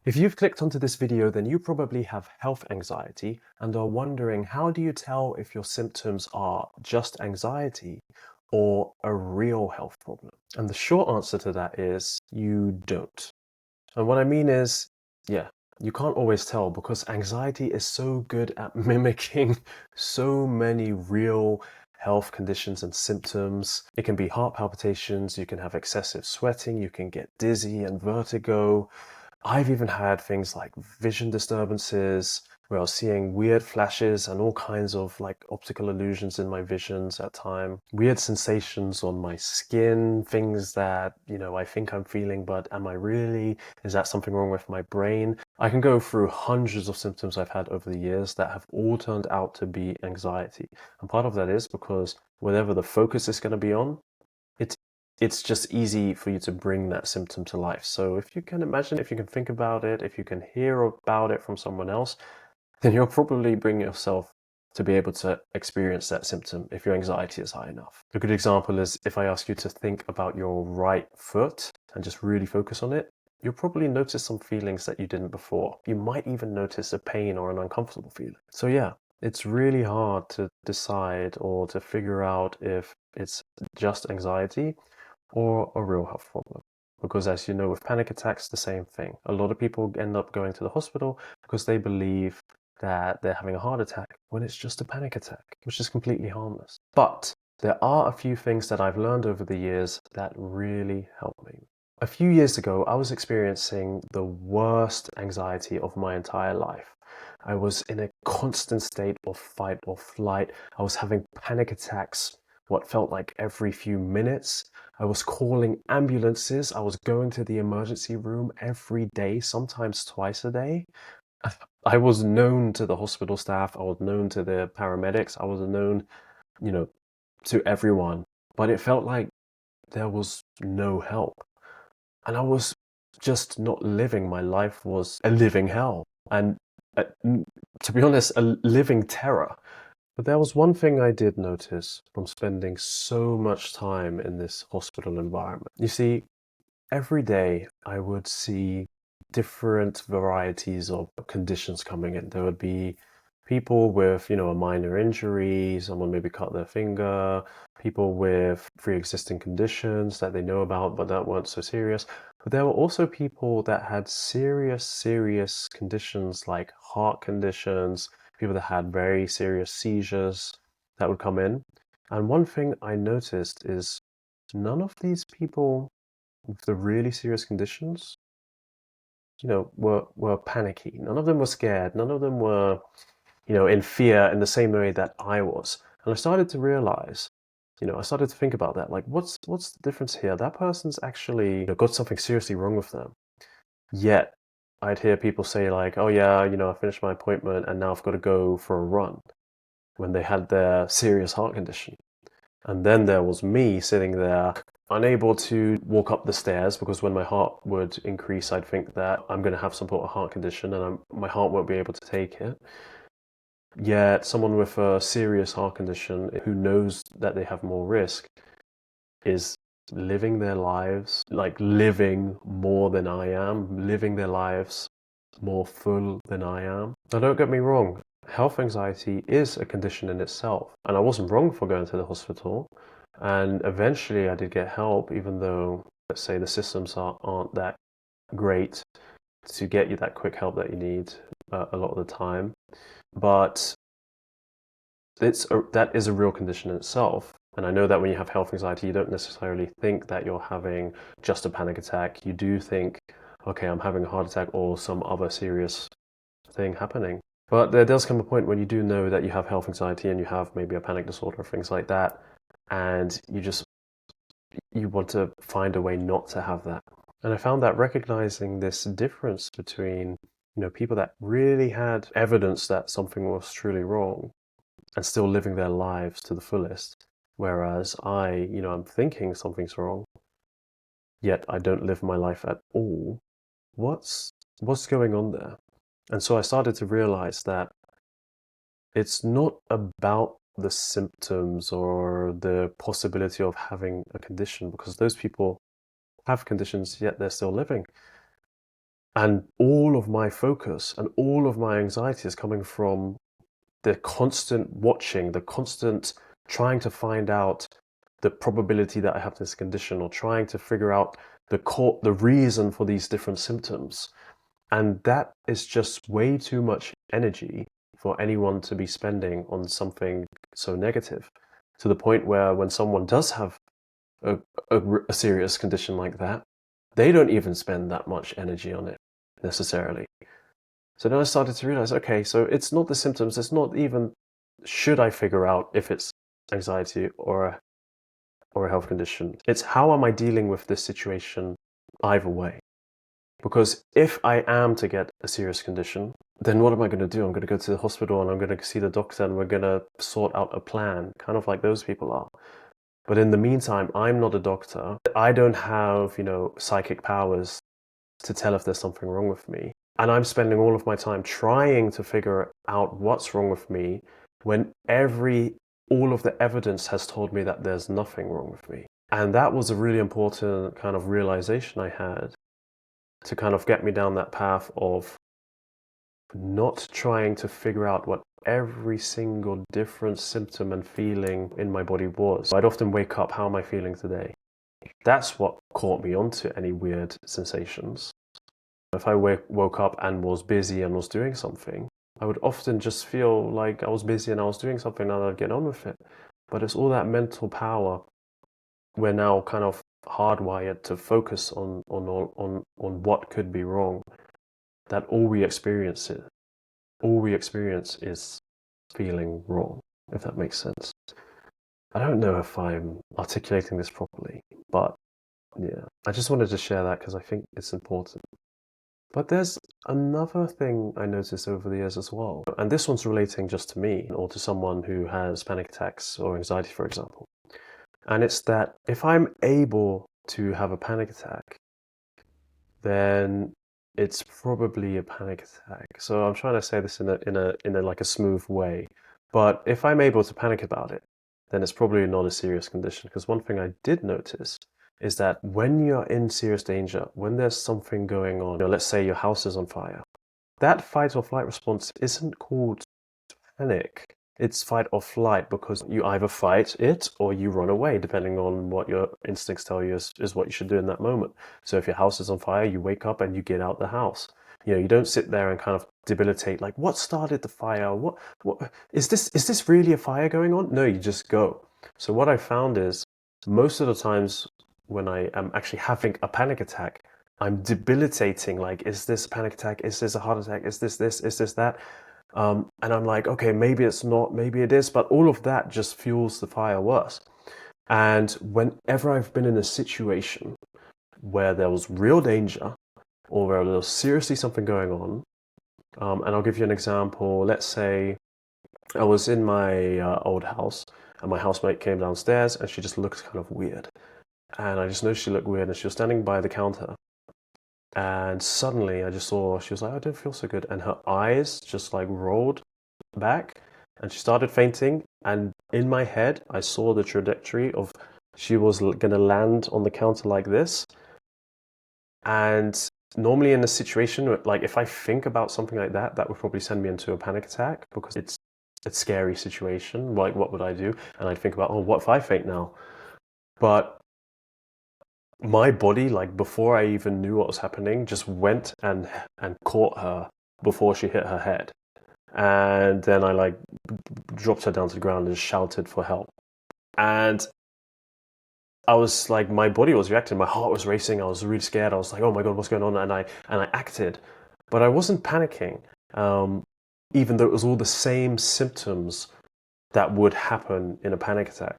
If you've clicked onto this video, then you probably have health anxiety and are wondering, how do you tell if your symptoms are just anxiety or a real health problem? And the short answer to that is you don't. And what I mean is, yeah, you can't always tell because anxiety is so good at mimicking so many real health conditions and symptoms. It can be heart palpitations, you can have excessive sweating, you can get dizzy and vertigo. I've even had things like vision disturbances where I was seeing weird flashes and all kinds of like optical illusions in my visions at time. Weird sensations on my skin, things that, I think I'm feeling, but am I really? Is that something wrong with my brain? I can go through hundreds of symptoms I've had over the years that have all turned out to be anxiety. And part of that is because whatever the focus is going to be on, it's it's just easy for you to bring that symptom to life. So if you can imagine, if you can think about it, if you can hear about it from someone else, then you'll probably bring yourself to be able to experience that symptom if your anxiety is high enough. A good example is if I ask you to think about your right foot and just really focus on it, you'll probably notice some feelings that you didn't before. You might even notice a pain or an uncomfortable feeling. So yeah, it's really hard to decide or to figure out if it's just anxiety or a real health problem. Because as you know, with panic attacks, the same thing. A lot of people end up going to the hospital because they believe that they're having a heart attack when it's just a panic attack, which is completely harmless. But there are a few things that I've learned over the years that really help me. A few years ago, I was experiencing the worst anxiety of my entire life. I was in a constant state of fight or flight. I was having panic attacks, what felt like every few minutes. I was calling ambulances. I was going to the emergency room every day, sometimes twice a day. I was known to the hospital staff. I was known to the paramedics. I was known, you know, to everyone. But it felt like there was no help. And I was just not living. My life was a living hell. And uh, to be honest, a living terror. But there was one thing I did notice from spending so much time in this hospital environment. You see, every day I would see different varieties of conditions coming in. There would be people with, a minor injury, someone maybe cut their finger, people with pre-existing conditions that they know about but that weren't so serious. But there were also people that had serious, serious conditions like heart conditions, people that had very serious seizures that would come in. And one thing I noticed is none of these people with the really serious conditions, were panicky. None of them were scared. None of them were, in fear in the same way that I was. And I started to realize, I started to think about that. Like, what's the difference here? That person's actually, got something seriously wrong with them. Yet, I'd hear people say like, "Oh yeah, I finished my appointment and now I've got to go for a run," when they had their serious heart condition. And then there was me sitting there, unable to walk up the stairs because when my heart would increase, I'd think that I'm going to have some sort of heart condition and my heart won't be able to take it. Yet someone with a serious heart condition who knows that they have more risk is living their lives, like living more than I am, living their lives more full than I am. Now, don't get me wrong, health anxiety is a condition in itself, and I wasn't wrong for going to the hospital. And eventually, I did get help, even though, let's say, the systems aren't that great to get you that quick help that you need a lot of the time. But that is a real condition in itself. And I know that when you have health anxiety, you don't necessarily think that you're having just a panic attack. You do think, okay, I'm having a heart attack or some other serious thing happening. But there does come a point when you do know that you have health anxiety and you have maybe a panic disorder or things like that, and you want to find a way not to have that. And I found that recognizing this difference between, people that really had evidence that something was truly wrong and still living their lives to the fullest, whereas I'm thinking something's wrong, yet I don't live my life at all. What's going on there? And so I started to realize that it's not about the symptoms or the possibility of having a condition, because those people have conditions, yet they're still living. And all of my focus and all of my anxiety is coming from the constant watching, the constant trying to find out the probability that I have this condition, or trying to figure out the reason for these different symptoms. And that is just way too much energy for anyone to be spending on something so negative, to the point where when someone does have a, a serious condition like that, they don't even spend that much energy on it necessarily. So then I started to realize, okay, so it's not the symptoms, it's not even should I figure out if it's anxiety or a health condition. It's how am I dealing with this situation either way. Because if I am to get a serious condition, then what am I going to do? I'm going to go to the hospital and I'm going to see the doctor and we're going to sort out a plan, kind of like those people are. But in the meantime, I'm not a doctor. I don't have, psychic powers to tell if there's something wrong with me. And I'm spending all of my time trying to figure out what's wrong with me when all of the evidence has told me that there's nothing wrong with me. And that was a really important kind of realization I had to kind of get me down that path of not trying to figure out what every single different symptom and feeling in my body was. I'd often wake up, how am I feeling today? That's what caught me onto any weird sensations. If I woke up and was busy and was doing something, I would often just feel like I was busy and I was doing something and I'd get on with it. But it's all that mental power. We're now kind of hardwired to focus on what could be wrong. That all we experience is feeling wrong, if that makes sense. I don't know if I'm articulating this properly, but yeah, I just wanted to share that because I think it's important. But there's another thing I noticed over the years as well, and this one's relating just to me or to someone who has panic attacks or anxiety, for example. And it's that if I'm able to have a panic attack, then it's probably a panic attack. So I'm trying to say this in a like a smooth way. But if I'm able to panic about it, then it's probably not a serious condition. Because one thing I did notice is that when you're in serious danger, when there's something going on, let's say your house is on fire, that fight or flight response isn't called panic. It's fight or flight because you either fight it or you run away, depending on what your instincts tell you is what you should do in that moment. So if your house is on fire, you wake up and you get out the house. You don't sit there and kind of debilitate, like, what started the fire? What is this really a fire going on? No, you just go. So what I found is most of the times when I am actually having a panic attack, I'm debilitating, like, is this a panic attack? Is this a heart attack? Is this, is this that? And I'm like, okay, maybe it's not, maybe it is, but all of that just fuels the fire worse. And whenever I've been in a situation where there was real danger or where there was seriously something going on, and I'll give you an example. Let's say I was in my old house and my housemate came downstairs and she just looked kind of weird. And I just noticed she looked weird and she was standing by the counter. And suddenly I just saw, she was like, I don't feel so good. And her eyes just like rolled back and she started fainting. And in my head, I saw the trajectory of she was going to land on the counter like this. And normally in a situation, like if I think about something like that, that would probably send me into a panic attack because it's a scary situation. Like, what would I do? And I'd think about, oh, what if I faint now? But my body, like before I even knew what was happening, just went and caught her before she hit her head. And then I like dropped her down to the ground and shouted for help. And I was like, my body was reacting, my heart was racing, I was really scared. I was like, oh my God, what's going on? And I acted, but I wasn't panicking, even though it was all the same symptoms that would happen in a panic attack.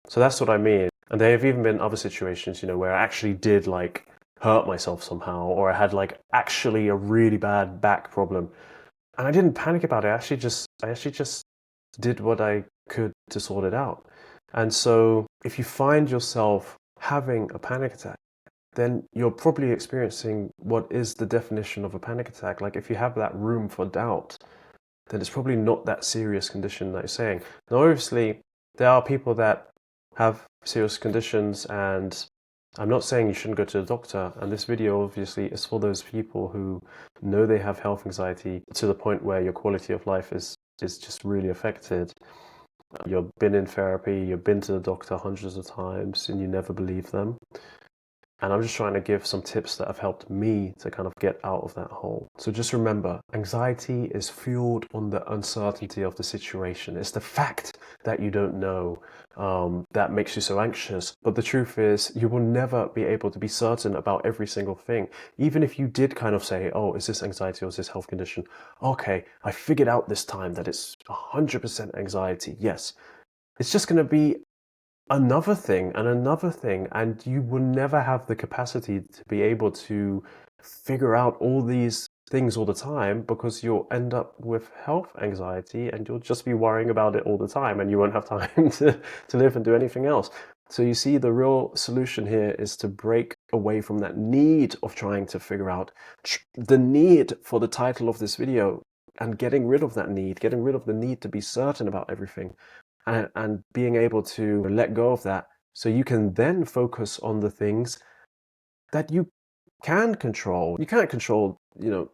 So that's what I mean. And there have even been other situations, where I actually did like hurt myself somehow, or I had like actually a really bad back problem. And I didn't panic about it. I actually just did what I could to sort it out. And so if you find yourself having a panic attack, then you're probably experiencing what is the definition of a panic attack. Like if you have that room for doubt, then it's probably not that serious condition that you're saying. Now, obviously, there are people that have serious conditions and I'm not saying you shouldn't go to the doctor, and this video obviously is for those people who know they have health anxiety to the point where your quality of life is just really affected. You've been in therapy, you've been to the doctor hundreds of times, and you never believe them. And I'm just trying to give some tips that have helped me to kind of get out of that hole. So just remember, anxiety is fueled on the uncertainty of the situation. It's the fact that you don't know that makes you so anxious. But the truth is, you will never be able to be certain about every single thing. Even if you did kind of say, oh, is this anxiety or is this health condition? Okay, I figured out this time that it's 100% anxiety. Yes, it's just going to be another thing and another thing, and you will never have the capacity to be able to figure out all these things all the time, because you'll end up with health anxiety and you'll just be worrying about it all the time and you won't have time to live and do anything else. So you see, the real solution here is to break away from that need of trying to figure out the need for the title of this video, and getting rid of that need, getting rid of the need to be certain about everything, and being able to let go of that, so you can then focus on the things that you can control. You can't control,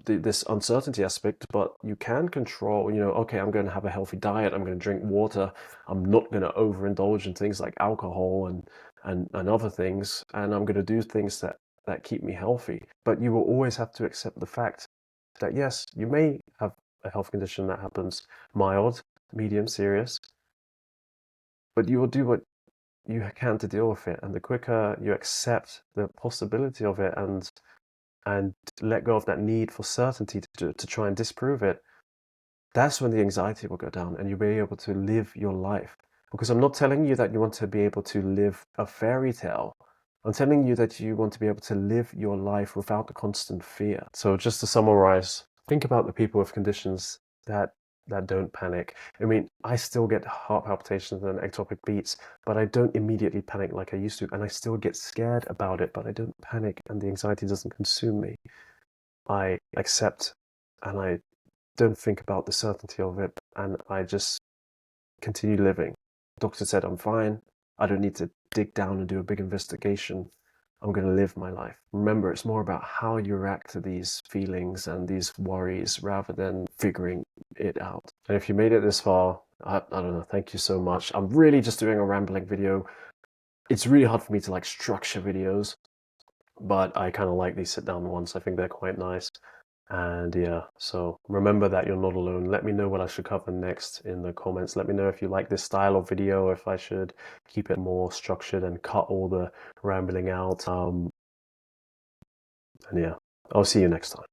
this uncertainty aspect, but you can control, okay, I'm going to have a healthy diet, I'm going to drink water, I'm not going to overindulge in things like alcohol and other things, and I'm going to do things that keep me healthy. But you will always have to accept the fact that yes, you may have a health condition that happens mild, medium, serious, but you will do what you can to deal with it. And the quicker you accept the possibility of it and let go of that need for certainty to try and disprove it, that's when the anxiety will go down and you'll be able to live your life. Because I'm not telling you that you want to be able to live a fairy tale. I'm telling you that you want to be able to live your life without the constant fear. So just to summarize, think about the people with conditions that don't panic. I mean, I still get heart palpitations and ectopic beats, but I don't immediately panic like I used to, and I still get scared about it, but I don't panic, and the anxiety doesn't consume me. I accept, and I don't think about the certainty of it, and I just continue living. Doctor said I'm fine. I don't need to dig down and do a big investigation. I'm going to live my life. Remember, it's more about how you react to these feelings and these worries rather than figuring it out. And if you made it this far, I don't know, thank you so much. I'm really just doing a rambling video. It's really hard for me to like structure videos, but I kind of like these sit down ones. I think they're quite nice. And yeah, so remember that you're not alone. Let me know what I should cover next in the comments. Let me know if you like this style of video, if I should keep it more structured and cut all the rambling out. And yeah, I'll see you next time.